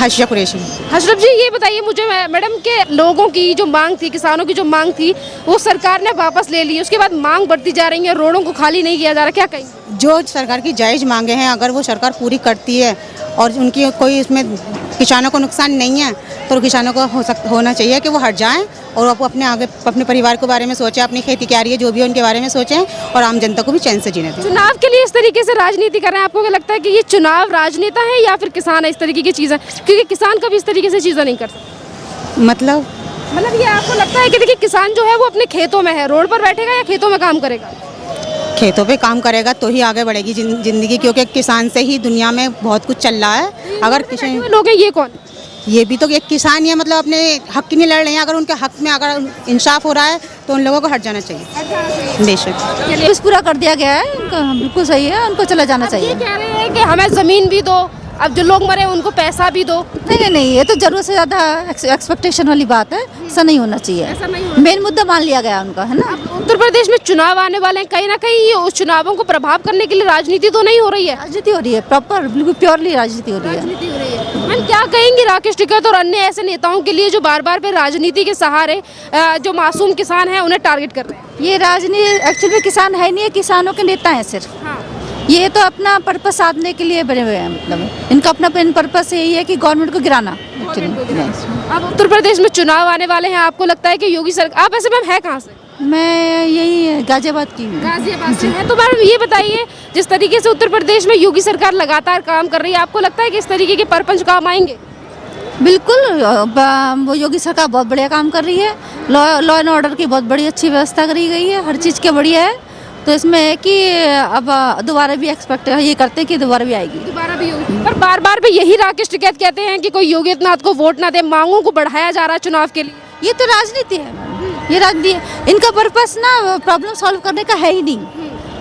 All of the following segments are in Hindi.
हाशिया कुरैशी। हशरफ जी, ये बताइए मुझे मैडम के लोगों की जो मांग थी, किसानों की जो मांग थी, वो सरकार ने वापस ले ली, उसके बाद मांग बढ़ती जा रही है, रोडों को खाली नहीं किया जा रहा, क्या कहेंगे? जो सरकार की जायज़ मांगे हैं अगर वो सरकार पूरी करती है और उनकी कोई इसमें किसानों को नुकसान नहीं है तो किसानों को होना चाहिए कि वो हट जाएं और वो अपने आगे अपने परिवार के बारे में सोचें, अपनी खेती क्या रही है जो भी है उनके बारे में सोचें और आम जनता को भी चैन से जीने दें। चुनाव के लिए इस तरीके से राजनीति कर रहे हैं, आपको क्या लगता है कि ये चुनाव राजनेता है या फिर किसान है इस तरीके की चीज़ें? क्योंकि किसान कभी इस तरीके से चीज़ें नहीं कर सकते। मतलब ये आपको लगता है कि देखिए किसान जो है वो अपने खेतों में है, रोड पर बैठेगा या खेतों में काम करेगा? खेतों पे काम करेगा तो ही आगे बढ़ेगी जिंदगी, क्योंकि किसान से ही दुनिया में बहुत कुछ चल रहा है। अगर किसी लोग हैं, ये कौन? ये भी तो एक किसान ही है, मतलब अपने हक की नहीं लड़ रहे हैं। अगर उनके हक में अगर इंसाफ हो रहा है तो उन लोगों को हट जाना चाहिए। बेशक बस पूरा कर दिया गया है उनका, बिल्कुल सही है, उनको चला जाना चाहिए। ये कह रहे हैं कि हमें ज़मीन भी दो, अब जो लोग मरे उनको पैसा भी दो। नहीं, ये तो जरूरत से ज़्यादा एक्सपेक्टेशन वाली बात है, ऐसा नहीं होना चाहिए। मेन मुद्दा मान लिया गया उनका, है ना। उत्तर प्रदेश में चुनाव आने वाले हैं, कहीं ना कहीं उस चुनावों को प्रभाव करने के लिए राजनीति तो नहीं हो रही है? राजनीति हो रही है, प्रॉपर बिल्कुल प्योरली राजनीति हो रही है। मैम, क्या कहेंगे राकेश टिकैत और अन्य ऐसे नेताओं के लिए जो बार बार पे राजनीति के सहारे जो मासूम किसान हैं उन्हें टारगेट कर रहे हैं? ये राजनीति एक्चुअली किसान है नहीं है, किसानों के नेता हैं सिर्फ। ये तो अपना पर्पस साधने के लिए बने हुए हैं, मतलब इनका अपना पर्पस यही है कि गवर्नमेंट को गिराना। अब उत्तर प्रदेश में चुनाव आने वाले हैं, आपको लगता है कि योगी सरकार, आप ऐसे मैम है कहाँ से? मैं यही गाजियाबाद की हूँ। गाजियाबाद से है। तो मैम ये बताइए, जिस तरीके से उत्तर प्रदेश में योगी सरकार लगातार काम कर रही है, आपको लगता है कि इस तरीके के परपंच काम आएंगे? बिल्कुल, वो योगी सरकार बहुत बढ़िया काम कर रही है। लॉ एंड ऑर्डर की बहुत बड़ी अच्छी व्यवस्था करी गई है, हर चीज़ के बढ़िया है। तो इसमें है कि अब दोबारा भी एक्सपेक्ट ये करते हैं कि दोबारा भी आएगी। दोबारा भी होगी, पर बार बार भी यही राकेश टिकैत कहते हैं कि कोई योगी आदित्यनाथ को वोट ना दे, मांगों को बढ़ाया जा रहा है चुनाव के लिए। ये तो राजनीति है, ये राजनीति। इनका पर्पस ना प्रॉब्लम सॉल्व करने का है ही नहीं।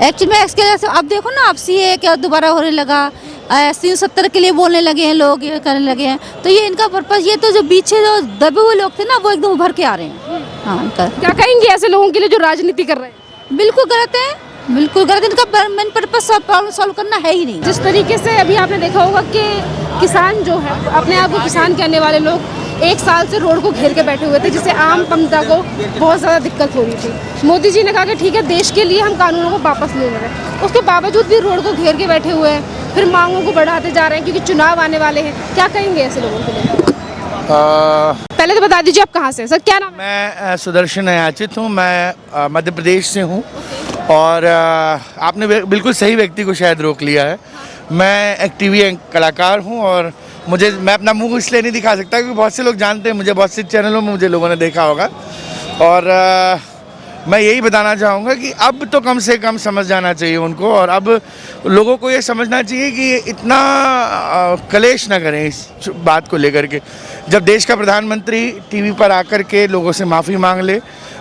एक्चुअली में इसके जैसे अब देखो ना, अब सीए क्या दोबारा होने लगा, 370 के लिए बोलने लगे हैं लोग, ये करने लगे हैं। तो ये इनका पर्पस, ये तो जो पीछे जो दबे हुए लोग थे ना, वो एकदम उभर के आ रहे हैं। हाँ, क्या कहेंगे ऐसे लोगों के लिए जो राजनीति कर रहे हैं? बिल्कुल गलत है, बिल्कुल गलत। इनका मेन पर्पस प्रॉब्लम सॉल्व करना है ही नहीं। जिस तरीके से अभी आपने देखा होगा कि किसान जो है, अपने आप को किसान कहने वाले लोग 1 साल से रोड को घेर के बैठे हुए थे, जिससे आम जनता को बहुत ज़्यादा दिक्कत हो रही थी। मोदी जी ने कहा कि ठीक है, देश के लिए हम कानूनों को वापस ले रहे हैं, उसके बावजूद भी रोड को घेर के बैठे हुए हैं, फिर मांगों को बढ़ाते जा रहे हैं क्योंकि चुनाव आने वाले हैं। क्या कहेंगे ऐसे लोगों के लिए? पहले तो बता दीजिए आप कहाँ से, सर क्या नाम है? मैं सुदर्शन याचित हूँ, मैं मध्य प्रदेश से हूँ। और आपने बिल्कुल सही व्यक्ति को शायद रोक लिया है। मैं एक टीवी कलाकार हूँ और मैं अपना मुंह इसलिए नहीं दिखा सकता क्योंकि बहुत से लोग जानते हैं मुझे, बहुत से चैनलों में मुझे लोगों ने देखा होगा। और मैं यही बताना चाहूँगा कि अब तो कम से कम समझ जाना चाहिए उनको, और अब लोगों को ये समझना चाहिए कि इतना कलेश ना करें इस बात को लेकर के। जब देश का प्रधानमंत्री टीवी पर आकर के लोगों से माफ़ी मांग ले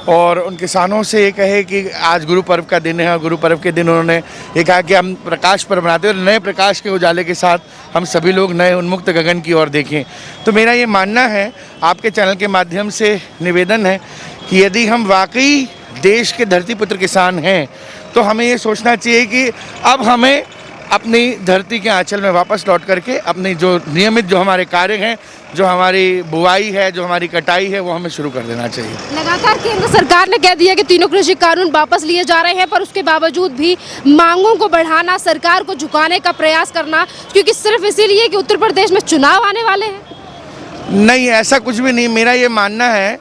और उन किसानों से ये कहे कि आज गुरु पर्व का दिन है और गुरु पर्व के दिन उन्होंने ये कहा कि हम प्रकाश पर्व मनाते हैं और नए प्रकाश के उजाले के साथ हम सभी लोग नए उन्मुक्त गगन की ओर देखें। तो मेरा ये मानना है, आपके चैनल के माध्यम से निवेदन है कि यदि हम वाकई देश के धरतीपुत्र किसान हैं तो हमें ये सोचना चाहिए कि अब हमें अपनी धरती के आंचल में वापस लौट करके अपनी जो नियमित जो हमारे कार्य हैं, जो हमारी बुआई है, जो हमारी कटाई है, वो हमें शुरू कर देना चाहिए। लगातार केंद्र सरकार ने कह दिया कि तीनों कृषि कानून वापस लिए जा रहे हैं, पर उसके बावजूद भी मांगों को बढ़ाना, सरकार को झुकाने का प्रयास करना, क्योंकि सिर्फ इसीलिए कि उत्तर प्रदेश में चुनाव आने वाले हैं। नहीं, ऐसा कुछ भी नहीं। मेरा ये मानना है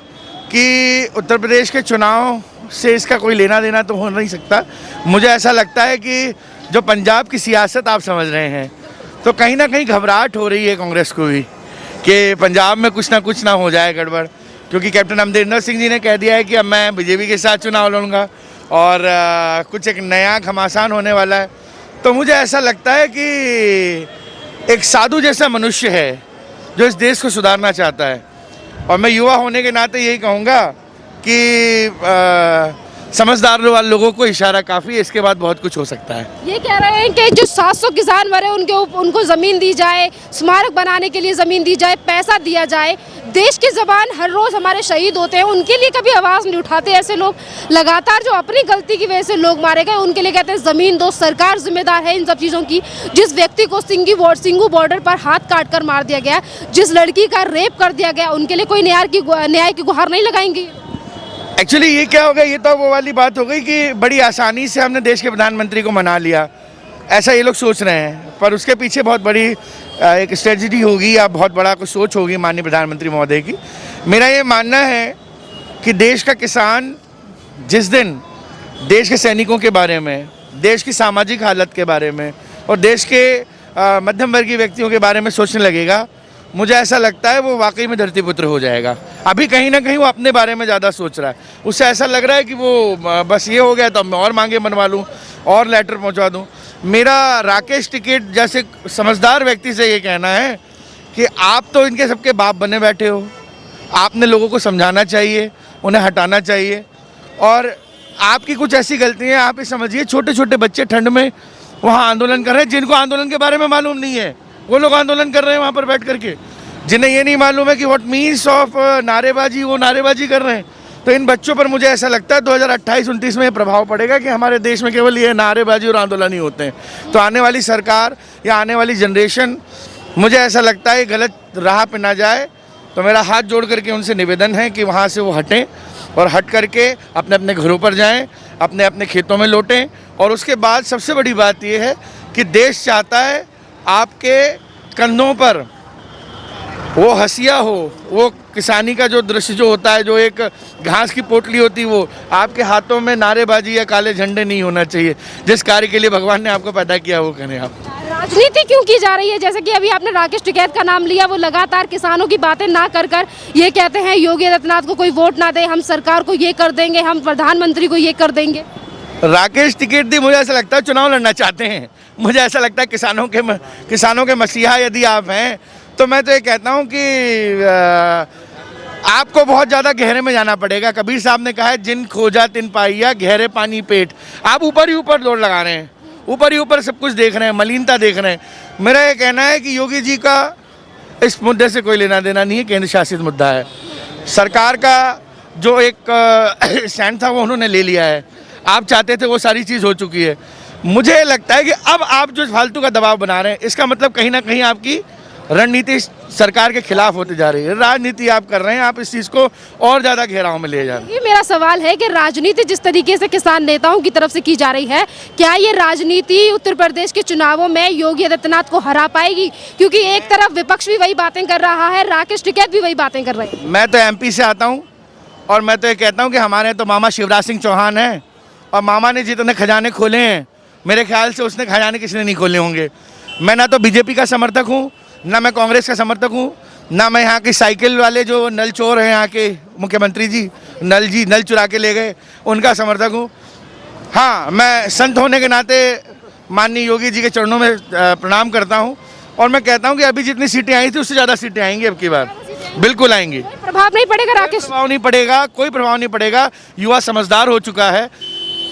कि उत्तर प्रदेश के चुनाव से इसका कोई लेना देना तो हो नहीं सकता। मुझे ऐसा लगता है कि जो पंजाब की सियासत आप समझ रहे हैं, तो कहीं ना कहीं घबराहट हो रही है कांग्रेस को भी कि पंजाब में कुछ ना हो जाए गड़बड़, क्योंकि कैप्टन अमरिंदर सिंह जी ने कह दिया है कि अब मैं बीजेपी के साथ चुनाव लड़ूंगा और कुछ एक नया घमासान होने वाला है। तो मुझे ऐसा लगता है कि एक साधु जैसा मनुष्य है जो इस देश को सुधारना चाहता है, और मैं युवा होने के नाते यही कहूँगा कि समझदार लोगों को इशारा काफ़ी है, इसके बाद बहुत कुछ हो सकता है। ये कह रहे हैं कि जो 700 किसान मरे उनको ज़मीन दी जाए, स्मारक बनाने के लिए ज़मीन दी जाए, पैसा दिया जाए, देश की जबान हर रोज हमारे शहीद होते हैं, उनके लिए कभी आवाज नहीं उठाते ऐसे लोग। लगातार जो अपनी गलती की वजह से लोग मारे गए उनके लिए कहते हैं जमीन दो, सरकार जिम्मेदार है इन सब चीजों की। जिस व्यक्ति को सिंगू बॉर्डर पर हाथ काट कर मार दिया गया, जिस लड़की का रेप कर दिया गया, उनके लिए कोई न्याय की गुहार नहीं लगाएंगे? एक्चुअली ये क्या हो गया, ये तो वो वाली बात हो गई कि बड़ी आसानी से हमने देश के प्रधानमंत्री को मना लिया, ऐसा ये लोग सोच रहे हैं। पर उसके पीछे बहुत बड़ी एक स्ट्रेटजी होगी या बहुत बड़ा कुछ सोच होगी माननीय प्रधानमंत्री महोदय की। मेरा ये मानना है कि देश का किसान जिस दिन देश के सैनिकों के बारे में, देश की सामाजिक हालत के बारे में और देश के मध्यम वर्गीय व्यक्तियों के बारे में सोचने लगेगा, मुझे ऐसा लगता है वो वाकई में धरतीपुत्र हो जाएगा। अभी कहीं ना कहीं वो अपने बारे में ज़्यादा सोच रहा है, उससे ऐसा लग रहा है कि वो बस ये हो गया तो मैं और मांगे बनवा लूँ और लेटर पहुंचा दूं। मेरा राकेश टिकैत जैसे समझदार व्यक्ति से ये कहना है कि आप तो इनके सबके बाप बने बैठे हो, आपने लोगों को समझाना चाहिए, उन्हें हटाना चाहिए। और आपकी कुछ ऐसी गलतियाँ, आप ये समझिए छोटे छोटे बच्चे ठंड में वहाँ आंदोलन कर रहे हैं, जिनको आंदोलन के बारे में मालूम नहीं है, वो लोग आंदोलन कर रहे हैं वहाँ पर बैठ करके, जिन्हें ये नहीं मालूम है कि व्हाट मीन्स ऑफ नारेबाजी, वो नारेबाजी कर रहे हैं। तो इन बच्चों पर मुझे ऐसा लगता है 2028-29 में ये प्रभाव पड़ेगा कि हमारे देश में केवल ये नारेबाजी और आंदोलन ही होते हैं। तो आने वाली सरकार या आने वाली जनरेशन, मुझे ऐसा लगता है गलत राह पे ना जाए। तो मेरा हाथ जोड़ करके उनसे निवेदन है कि वहाँ से वो हटें और हट करके अपने अपने घरों पर जाएं, अपने अपने खेतों में लौटें। और उसके बाद सबसे बड़ी बात ये है कि देश चाहता है आपके कंधों पर वो हंसिया हो, वो किसानी का जो दृश्य जो होता है, जो एक घास की पोटली होती है, वो आपके हाथों में नारेबाजी या काले झंडे नहीं होना चाहिए। जिस कार्य के लिए भगवान ने आपको पैदा किया वो करें आप। राजनीति क्यों की जा रही है? जैसे कि अभी आपने राकेश टिकैत का नाम लिया, वो लगातार किसानों की बातें ना कर कर ये कहते हैं योगी आदित्यनाथ को कोई वोट ना दे, हम सरकार को ये कर देंगे, हम प्रधानमंत्री को ये कर देंगे। राकेश टिकैत मुझे ऐसा लगता है चुनाव लड़ना चाहते हैं। मुझे ऐसा लगता है किसानों के मसीहा यदि आप हैं तो मैं तो ये कहता हूँ कि आपको बहुत ज़्यादा गहरे में जाना पड़ेगा। कबीर साहब ने कहा है जिन खोजा तिन पाइया गहरे पानी पेट। आप ऊपर ही ऊपर दौड़ लगा रहे हैं, ऊपर ही ऊपर सब कुछ देख रहे हैं, मलिनता देख रहे हैं। मेरा ये कहना है कि योगी जी का इस मुद्दे से कोई लेना देना नहीं है, केंद्र शासित मुद्दा है। सरकार का जो एक स्टैंड था वो उन्होंने ले लिया है, आप चाहते थे वो सारी चीज़ हो चुकी है। मुझे लगता है कि अब आप जो फालतू का दबाव बना रहे हैं, इसका मतलब कहीं ना कहीं आपकी रणनीति सरकार के खिलाफ होती जा रही है। राजनीति आप कर रहे हैं, आप इस चीज़ को और ज़्यादा गहराव में ले जा रहे हैं। ये मेरा सवाल है कि राजनीति जिस तरीके से किसान नेताओं की तरफ से की जा रही है, क्या ये राजनीति उत्तर प्रदेश के चुनावों में योगी आदित्यनाथ को हरा पाएगी? क्योंकि एक तरफ विपक्ष भी वही बातें कर रहा है, राकेश टिकैत भी वही बातें कर रहे हैं। मैं तो MP से आता हूँ और मैं तो ये कहता हूँ कि हमारे तो मामा शिवराज सिंह चौहान हैं, और मामा ने जितने खजाने खोले हैं मेरे ख्याल से उसने खजाने किसी ने नहीं खोले होंगे। मैं ना तो BJP का समर्थक हूँ, ना मैं कांग्रेस का समर्थक हूँ, ना मैं यहाँ की साइकिल वाले जो नल चोर हैं यहाँ के मुख्यमंत्री जी नल चुरा के ले गए उनका समर्थक हूँ। हाँ, मैं संत होने के नाते माननीय योगी जी के चरणों में प्रणाम करता हूँ और मैं कहता हूँ कि अभी जितनी सीटें आई थी उससे ज़्यादा सीटें आएंगी अब की बार, बिल्कुल आएंगी। प्रभाव नहीं पड़ेगा राकेश? प्रभाव नहीं पड़ेगा, कोई प्रभाव नहीं पड़ेगा। युवा समझदार हो चुका है,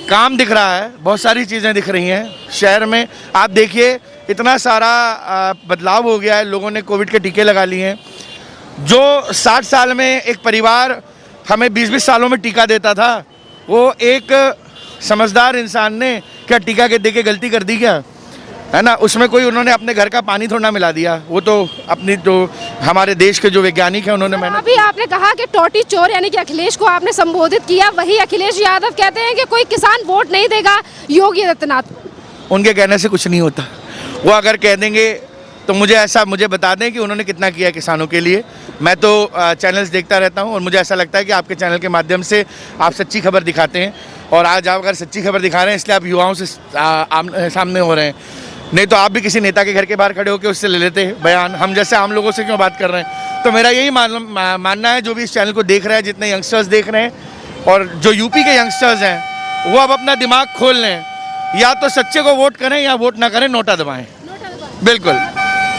काम दिख रहा है, बहुत सारी चीज़ें दिख रही हैं शहर में। आप देखिए इतना सारा बदलाव हो गया है, लोगों ने कोविड के टीके लगा लिए हैं। जो 60 साल में एक परिवार हमें 20-20 सालों में टीका देता था, वो एक समझदार इंसान ने क्या टीका के दे के गलती कर दी क्या, है ना? उसमें कोई उन्होंने अपने घर का पानी थोड़ा ना मिला दिया, वो तो अपनी जो हमारे देश के जो वैज्ञानिक हैं उन्होंने मेहनत। अभी आपने कहा कि टोटी चोर यानी कि अखिलेश को आपने संबोधित किया, वही अखिलेश यादव कहते हैं कि कोई किसान वोट नहीं देगा योगी आदित्यनाथ को। उनके कहने से कुछ नहीं होता, वो अगर कह देंगे तो मुझे बता दें कि उन्होंने कितना किया किसानों के लिए। मैं तो चैनल्स देखता रहता हूं और मुझे ऐसा लगता है कि आपके चैनल के माध्यम से आप सच्ची खबर दिखाते हैं, और आज आप अगर सच्ची खबर दिखा रहे हैं इसलिए आप युवाओं से सामने हो रहे हैं। नहीं तो आप भी किसी नेता के घर के बाहर खड़े होकर उससे ले लेते बयान, हम जैसे आम लोगों से क्यों बात कर रहे हैं। तो मेरा यही मानना है, जो भी इस चैनल को देख रहे हैं, जितने यंगस्टर्स देख रहे हैं और जो यूपी के यंगस्टर्स हैं, वो अब अपना दिमाग खोल लें, या तो सच्चे को वोट करें या वोट ना करें, नोटा दबाएं। बिल्कुल।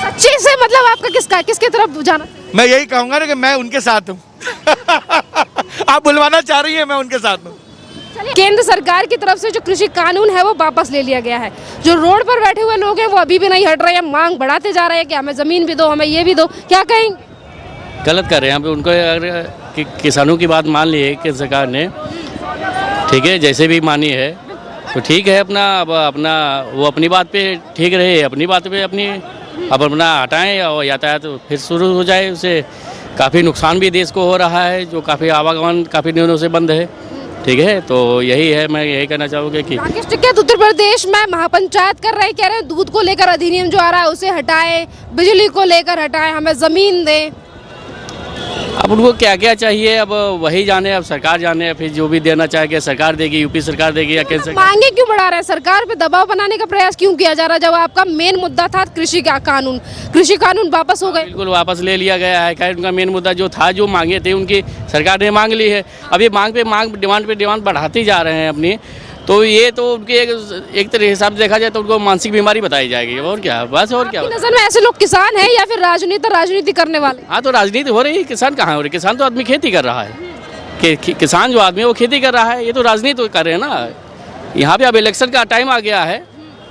सच्चे से मतलब आपका किसके तरफ जाना? मैं यही कहूँगा ना कि मैं उनके साथ हूँ। आप बुलवाना चाह रही हैं, मैं उनके साथ हूँ। केंद्र सरकार की तरफ से जो कृषि कानून है वो वापस ले लिया गया है। जो रोड पर बैठे हुए लोग हैं वो अभी भी नहीं हट रहे हैं, मांग बढ़ाते जा रहे हैं कि हमें जमीन भी दो, हमें ये भी दो। क्या कहेंगे? गलत कर रहे हैं। अब उनको अगर किसानों की बात मान ली है कि सरकार ने, ठीक है, जैसे भी मानी है तो ठीक है, अपना अब अपना वो अपनी बात पे ठीक रहे, अपनी बात पे अपनी अब अपना हटाएं और यातायात तो फिर शुरू हो जाए। उससे काफ़ी नुकसान भी देश को हो रहा है, जो काफ़ी आवागमन काफ़ी दिनों से बंद है, ठीक है। तो यही है, मैं यही कहना चाहूँगा कि राकेश टिकैत उत्तर प्रदेश में महापंचायत कर रहे, कह रहे हैं दूध को लेकर अधिनियम जो आ रहा है उसे हटाए, बिजली को लेकर हटाए, हमें ज़मीन दें। अब उनको क्या क्या चाहिए अब वही जाने, अब सरकार जाने, फिर जो भी देना चाहेगी सरकार देगी, यूपी सरकार देगी या केंद्र सरकार। मांगे क्यों बढ़ा रहे हैं, सरकार पे दबाव बनाने का प्रयास क्यों किया जा रहा है, जब आपका मेन मुद्दा था कृषि कानून वापस हो गए? बिल्कुल वापस ले लिया गया है। खैर उनका मेन मुद्दा जो था, जो मांगे थे उनकी सरकार ने मांग ली है। अब ये मांग पे डिमांड बढ़ाते जा रहे हैं अपनी, तो ये तो उनके एक तरह हिसाब से देखा जाए तो उनको मानसिक बीमारी बताई जाएगी, और क्या, बस और क्या। आपकी नजर में ऐसे लोग किसान हैं या फिर राजनीति करने वाले? हाँ, तो राजनीति हो रही है, किसान कहाँ हो रही है? किसान तो आदमी खेती कर रहा है, किसान जो आदमी है वो खेती कर रहा है, ये तो राजनीति कर रहे हैं ना। यहाँ पे अब इलेक्शन का टाइम आ गया है,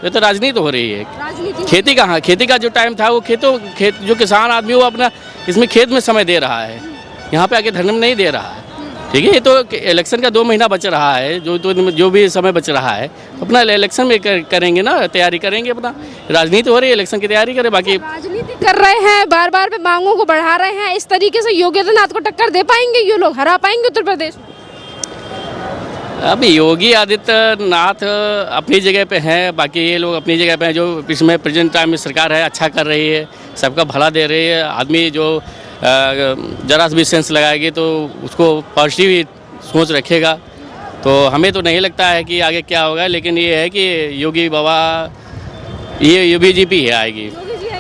ये तो राजनीति हो रही है। खेती कहाँ, खेती का जो टाइम था वो खेत जो किसान आदमी वो अपना इसमें खेत में समय दे रहा है, यहाँ पे आके धरने में नहीं दे रहा है, ठीक है। ये तो इलेक्शन का 2 महीना बच रहा है, जो भी समय बच रहा है अपना इलेक्शन में करेंगे ना, तैयारी करेंगे, अपना राजनीति हो रही है, इलेक्शन की तैयारी करें। बाकी राजनीति कर रहे हैं, बार बार पे मांगों को बढ़ा रहे हैं, इस तरीके से योगी आदित्यनाथ को टक्कर दे पाएंगे ये लोग, हरा पाएंगे उत्तर प्रदेश में? अब योगी आदित्यनाथ अपनी जगह पे हैं, बाकी ये लोग अपनी जगह पे हैं। जो इसमें प्रेजेंट टाइम में सरकार है अच्छा कर रही है, सबका भला दे रही है। आदमी जो जरा भी सेंस लगाएगी तो उसको पॉजिटिव सोच रखेगा, तो हमें तो नहीं लगता है कि आगे क्या होगा। लेकिन ये है कि योगी बाबा ये बीजेपी है आएगी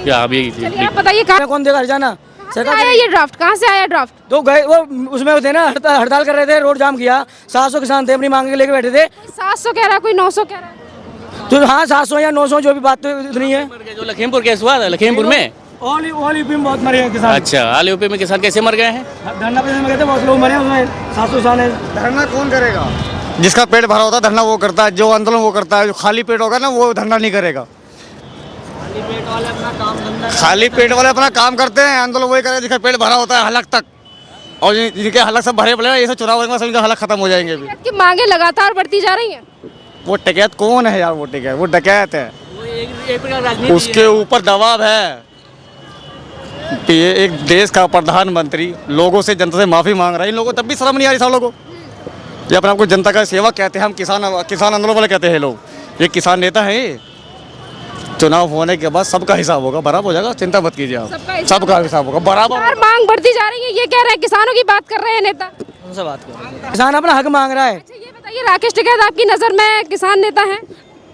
क्या अभी। चलिए आप बताइए कौन देगा हरजाना? सरकार आया ये ड्राफ्ट, कहाँ से आया ड्राफ्ट? तो गए वो उसमें होते ना, हड़ताल कर रहे थे, रोड जाम किया, 700 किसान थे अपनी मांग के लेके बैठे थे। 700 कह रहा है, कोई 900 कह रहा है। तो हाँ 700 या 900 जो भी बात तो इतनी है। जो लखीमपुर केस हुआ था, लखीमपुर में ऑल यूपी में बहुत मरे हैं किसान। अच्छा, ऑल यूपी में किसान कैसे मर गए हैं? धरना पे गए थे, बहुत लोग मरे, उसमें 700 किसान है। धरना कौन करेगा? जिसका पेट भरा होता है धरना वो करता है, जो आंदोलन वो करता है। जो खाली पेट होगा ना वो धरना नहीं करेगा। खाली पेट वाले अपना काम करते हैं, आंदोलन वही करेगा जिसका पेट भरा होता है हलक तक, और जिनके हलक सब भरे पड़े ये सब चुनाव होगा, सबका हलक खत्म हो जाएंगे। अभी की मांगे लगातार बढ़ती जा रही हैं। वो डकैत कौन है यार? वो डकैत, वो डकैत है, उसके ऊपर दबाव है। ये एक देश का प्रधानमंत्री लोगों से, जनता से माफी मांग रहा है, इन लोगों को तब भी शर्म नहीं आ रही सब लोगों को। ये अपने आपको जनता का सेवक कहते हैं, हम किसान आंदोलन वाले कहते हैं लोग, ये किसान नेता है। चुनाव होने के बाद सबका हिसाब होगा, बराबर हो जाएगा, चिंता मत कीजिए आप, सबका हिसाब होगा बराबर। मांग बढ़ती जा रही है, ये कह रहे हैं किसानों की बात कर रहे हैं नेता। उनसे बात करो, किसान अपना हक मांग रहा है। अच्छा ये बताइए, राकेश टिकैत आपकी नजर में किसान नेता हैं?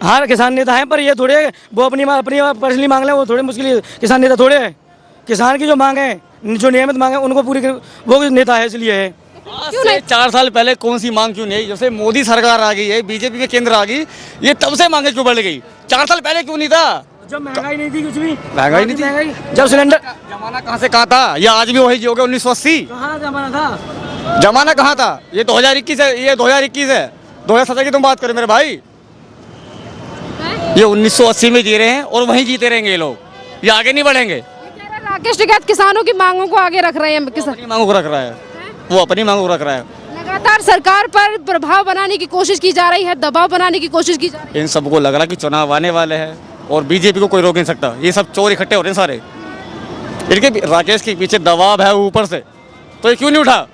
हाँ किसान नेता है, पर ये थोड़े वो अपनी पर्सनली मांग ले, वो थोड़े मुश्किल किसान नेता थोड़े है। किसान की जो मांग है, जो नियमित मांग है, उनको पूरी वो नेता है, इसलिए है। क्यों नहीं? 4 साल पहले कौन सी मांग क्यों नहीं आई? जब से मोदी सरकार आ गई है, बीजेपी में केंद्र आ गई, ये तब से मांगे क्यों बढ़ गई? 4 साल पहले क्यों नहीं था? जब महंगाई नहीं थी, कुछ भी महंगाई नहीं थी। जब सिलेंडर जमाना कहाँ से कहाँ था? ये आज भी वही हो गया 1980। कहाँ जमाना था? जमाना कहाँ था? ये 2021 है, ये 2021 है। 2017 की तुम बात करें मेरे भाई, ये 1980 में जी रहे हैं और वहीं जीते रहेंगे ये लोग, ये आगे नहीं बढ़ेंगे। राकेश टिकैत किसानों की मांगों को आगे रख रहे हैं, किसान अपनी मांगों को रख रहा है, वो अपनी मांगों को रख रहा है। लगातार सरकार पर प्रभाव बनाने की कोशिश की जा रही है, दबाव बनाने की कोशिश की जा रही है। इन सबको लग रहा कि चुनाव आने वाले हैं और बीजेपी को कोई रोक नहीं सकता। ये सब चोर इकट्ठे हो रहे हैं सारे, इनके राकेश के पीछे दबाव है ऊपर से, तो ये क्यों नहीं उठा?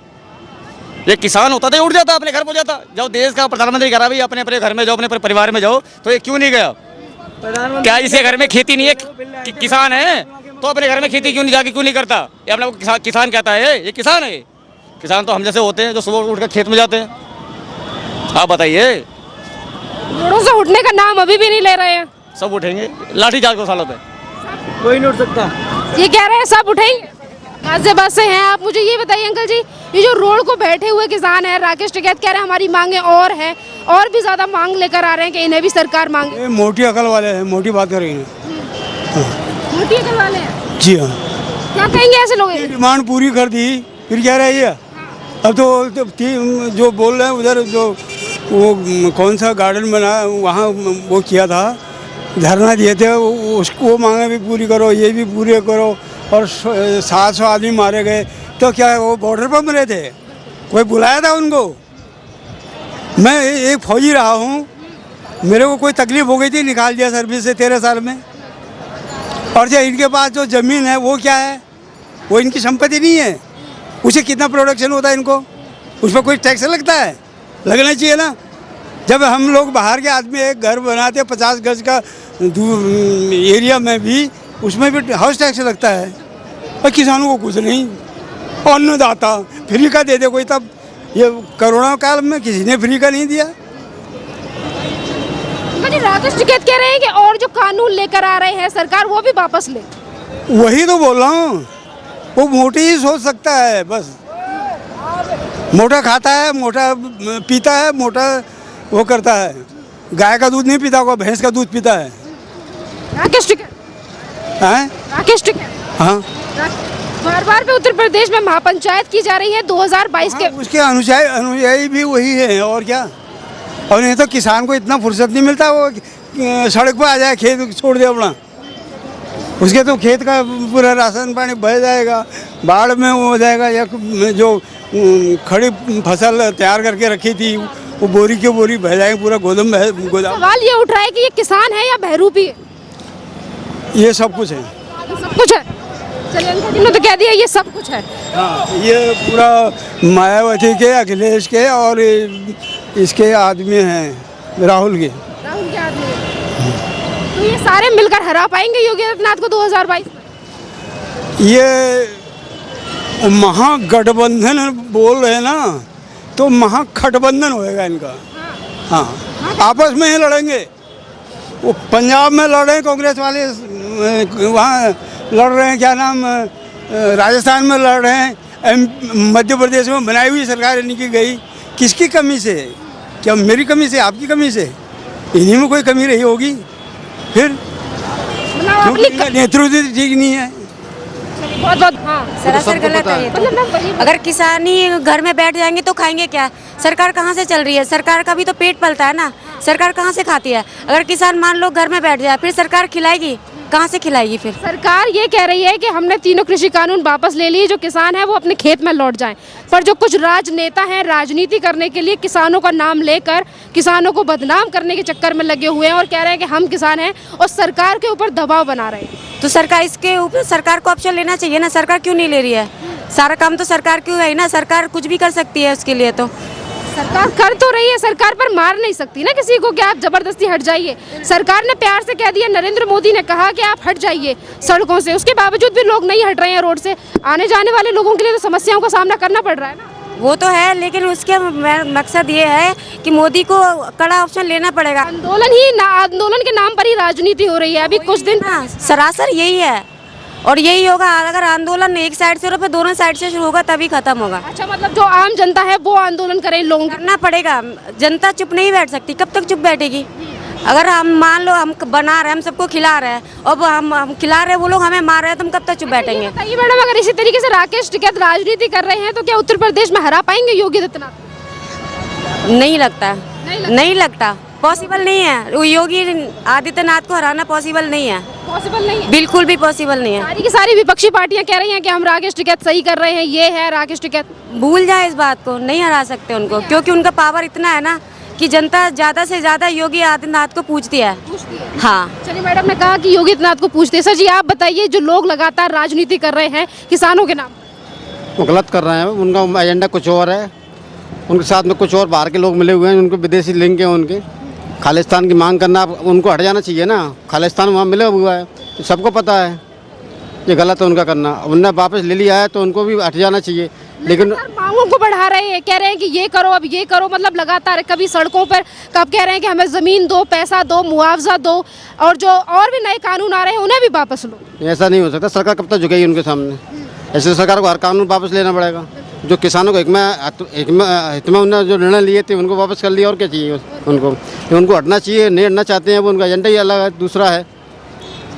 ये किसान होता तो उठ जाता, अपने घर पहुंच जाता। जब देश का प्रधानमंत्री करा भाई अपने अपने घर में जाओ, अपने परिवार में जाओ, तो ये क्यों नहीं गया? क्या इसे घर में खेती नहीं है? किसान है तो अपने घर में खेती क्यों नहीं जाके क्यों नहीं करता? ये अपना किसान कहता है, ये किसान है। किसान तो हम जैसे होते हैं जो सुबह उठकर खेत में जाते हैं। आप बताइए, रोडों से उठने का नाम अभी भी नहीं ले रहे हैं। सब उठेंगे, लाठी चार्ज को सालों पे कोई नहीं उठ सकता। ये कह रहे हैं सब उठेंगे। गाजियाबाद से हैं आप, मुझे ये बताइए अंकल जी, ये जो रोड को बैठे हुए किसान है, राकेश टिकैत कह रहे हैं हमारी मांगे और है, और भी ज्यादा मांग लेकर आ रहे हैं कि इन्हें भी सरकार मांगे। मोटी अकल वाले हैं, मोटी बात कर रही हैं। मोटी अकल वाले हैं? जी हाँ। क्या कहेंगे ऐसे लोग? डिमांड पूरी कर दी, फिर क्या रही है? अब तो जो बोल रहे हैं उधर, जो वो कौन सा गार्डन बना वहाँ वो किया था, धरना दिए थे, उसको वो मांगे भी पूरी करो, ये भी पूरे करो। और 700 आदमी मारे गए, तो क्या वो बॉर्डर पर मरे थे? कोई बुलाया था उनको? मैं एक फौजी रहा हूँ, मेरे को कोई तकलीफ हो गई थी, निकाल दिया सर्विस से 13 साल में। और जो इनके पास जो ज़मीन है वो क्या है? वो इनकी संपत्ति नहीं है। उसे कितना प्रोडक्शन होता है इनको? उस पर कोई टैक्स लगता है? लगना चाहिए ना। जब हम लोग बाहर के आदमी एक घर बनाते 50 गज का एरिया में भी, उसमें भी हाउस टैक्स लगता है, और किसानों को कुछ नहीं। अन्नदाता फ्री का दे दे कोई, तब ये कोरोना काल में किसी ने फ्री का नहीं दिया। राकेश टिकैत कह रहे हैं कि और जो कानून लेकर आ रहे हैं सरकार वो भी वापस ले। वही तो बोल रहा हूँ, वो मोटी ही सोच सकता है बस। मोटा खाता है, मोटा पीता है, मोटा वो करता है। गाय का दूध नहीं पीता होगा, भैंस का दूध पीता है। राकेश टिकैत हैं? राकेश टिकैत हाँ, बार बार पे उत्तर प्रदेश में महापंचायत की जा रही है 2022 के। उसके अनुयायी भी वही है, और क्या। और नहीं तो किसान को इतना फुर्सत नहीं मिलता, वो सड़क पर आ जाए, खेत छोड़ दे अपना। उसके तो खेत का पूरा राशन पानी बह जाएगा, बाढ़ में वो हो जाएगा। या जो खड़ी फसल तैयार करके रखी थी वो बोरी के बोरी बह जाएंगे, पूरा गोदाम। सवाल ये उठ रहा है कि ये किसान है या बहरूपी है? ये सब कुछ है। सब कुछ है। चलिए, इन्होंने तो कह दिया ये सब कुछ है। हाँ, ये पूरा मायावती के, अखिलेश के और इसके आदमी हैं, राहुल के आदमी है। तो ये सारे मिलकर हरा पाएंगे योगी आदित्यनाथ को 2022 में? ये महागठबंधन बोल रहे हैं ना, तो महागठबंधन होएगा इनका। हाँ, आपस में ही लड़ेंगे। वो पंजाब में लड़ रहे हैं कांग्रेस वाले, वहाँ लड़ रहे हैं, क्या नाम, राजस्थान में लड़ रहे हैं, मध्य प्रदेश में बनाई हुई सरकार इनकी गई। किसकी कमी से? क्या मेरी कमी से, आपकी कमी से? इन्हीं में कोई कमी रही होगी फिर, क्योंकि इनका नेतृत्व ठीक नहीं है। बहुत बहुत हाँ, सरासर गलत है ये तो। अगर किसान ही घर में बैठ जाएंगे तो खाएंगे क्या? सरकार कहाँ से चल रही है? सरकार का भी तो पेट पलता है ना, सरकार कहाँ से खाती है? अगर किसान मान लो घर में बैठ जाए, फिर सरकार खिलाएगी? कहाँ से खिलाएगी फिर? सरकार ये कह रही है कि हमने तीनों कृषि कानून वापस ले लिए, जो किसान है वो अपने खेत में लौट जाएं। पर जो कुछ राजनेता हैं राजनीति करने के लिए किसानों का नाम लेकर किसानों को बदनाम करने के चक्कर में लगे हुए हैं और कह रहे हैं कि हम किसान हैं, और सरकार के ऊपर दबाव बना रहे हैं। तो सरकार इसके ऊपर सरकार को ऑप्शन लेना चाहिए ना। सरकार क्यों नहीं ले रही है? सारा काम तो सरकार क्यों है ना, सरकार कुछ भी कर सकती है उसके लिए। तो सरकार कर तो रही है, सरकार पर मार नहीं सकती ना किसी को कि आप जबरदस्ती हट जाइए। सरकार ने प्यार से कह दिया, नरेंद्र मोदी ने कहा कि आप हट जाइए सड़कों से, उसके बावजूद भी लोग नहीं हट रहे हैं रोड से। आने जाने वाले लोगों के लिए तो समस्याओं का सामना करना पड़ रहा है ना। वो तो है, लेकिन उसके मकसद ये है कि मोदी को कड़ा ऑप्शन लेना पड़ेगा। आंदोलन के नाम पर ही राजनीति हो रही है अभी कुछ दिन। सरासर यही है, और यही होगा। अगर आंदोलन एक साइड से हो फिर दोनों साइड से शुरू होगा तभी खत्म होगा। अच्छा, मतलब जो आम जनता है वो आंदोलन करें, लोगों करना पड़ेगा। जनता चुप नहीं बैठ सकती, कब तक चुप बैठेगी? अगर हम मान लो हम बना रहे हैं, हम सबको खिला रहे हैं, और हम खिला रहे हैं, वो लोग हमें मार रहे हैं, तो हम कब तक चुप बैठेंगे? बताइए मैडम, अगर इसी तरीके से राकेश टिकैत राजनीति कर रहे हैं तो क्या उत्तर प्रदेश में हरा पाएंगे योगी आदित्यनाथ? नहीं लगता, नहीं लगता, पॉसिबल नहीं है। वो योगी आदित्यनाथ को हराना पॉसिबल नहीं है, पॉसिबल नहीं है, बिल्कुल भी पॉसिबल नहीं है। सारी की सारी विपक्षी पार्टियां कह रही हैं कि हम राकेश टिकैत सही कर रहे हैं, ये है राकेश टिकैत। भूल जाए इस बात को, नहीं हरा सकते उनको, क्योंकि उनका पावर इतना है ना कि जनता ज़्यादा से ज़्यादा योगी आदित्यनाथ को पूछती है। हाँ, चलिए, मैडम ने कहा कि योगी आदित्यनाथ को पूछते हैं। सर जी, आप बताइए, जो लोग लगातार राजनीति कर रहे हैं किसानों के नाम, वो गलत कर रहे हैं। उनका एजेंडा कुछ और है, उनके साथ में कुछ और बाहर के लोग मिले हुए हैं, उनको विदेशी लिंक है उनके। खालिस्तान की मांग करना, उनको हट जाना चाहिए ना। खालिस्तान वहाँ मिला हुआ है, तो सबको पता है ये गलत है उनका करना। उनने वापस ले लिया है तो उनको भी हट जाना चाहिए। लेकिन मांगों को बढ़ा रहे हैं, कह रहे हैं कि ये करो, अब ये करो, मतलब लगातार कभी सड़कों पर, कब कह रहे हैं कि हमें ज़मीन दो, पैसा दो, मुआवजा दो, और जो और भी नए कानून आ रहे हैं उन्हें भी वापस लो। ऐसा नहीं हो सकता। सरकार कब तक झुकेगी उनके सामने? ऐसे सरकार को हर कानून वापस लेना पड़ेगा। जो किसानों को हित में उन्होंने जो निर्णय लिए थे उनको वापस कर लिया, और क्या चाहिए उनको हटना चाहिए। नहीं हटना चाहते हैं, वो उनका एजेंडा ही अलग है, दूसरा है,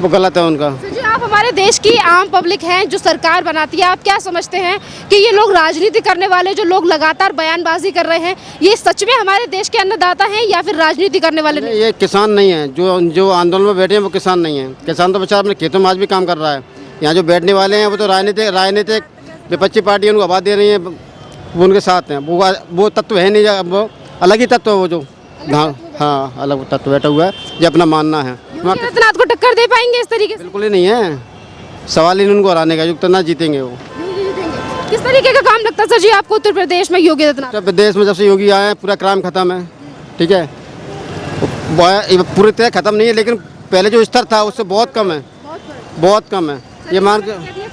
वो गलत है उनका। जी, आप हमारे देश की आम पब्लिक हैं जो सरकार बनाती है, आप क्या समझते हैं कि ये लोग राजनीति करने वाले जो लोग लगातार बयानबाजी कर रहे हैं, ये सच में हमारे देश के अन्नदाता हैं या फिर राजनीति करने वाले नहीं? ये किसान नहीं है, जो आंदोलन में बैठे हैं वो किसान नहीं है। किसान तो बेचारा अपने खेतों में आज भी काम कर रहा है। यहाँ जो बैठने वाले हैं वो तो राजनीतिक विपक्षी पार्टी उनको आवाज़ दे रही है, वो उनके साथ हैं। वो तत्व है नहीं, वो अलग ही तत्व है वो जो, हाँ अलग तत्व बैठा हुआ है, ये अपना मानना है। योगी आदित्यनाथ को टक्कर दे पाएंगे इस तरीके से? बिल्कुल ही नहीं है, सवाल ही नहीं उनको हराने का, युक्त ना जीतेंगे वो। किस तरीके का काम लगता है सर जी आपको उत्तर प्रदेश में योगी आदित्यनाथ? उत्तर प्रदेश में जब से योगी आए हैं पूरा क्राइम खत्म है, ठीक है, पूरी तरह खत्म नहीं है, लेकिन पहले जो स्तर था उससे बहुत कम है, बहुत कम है। ये मान के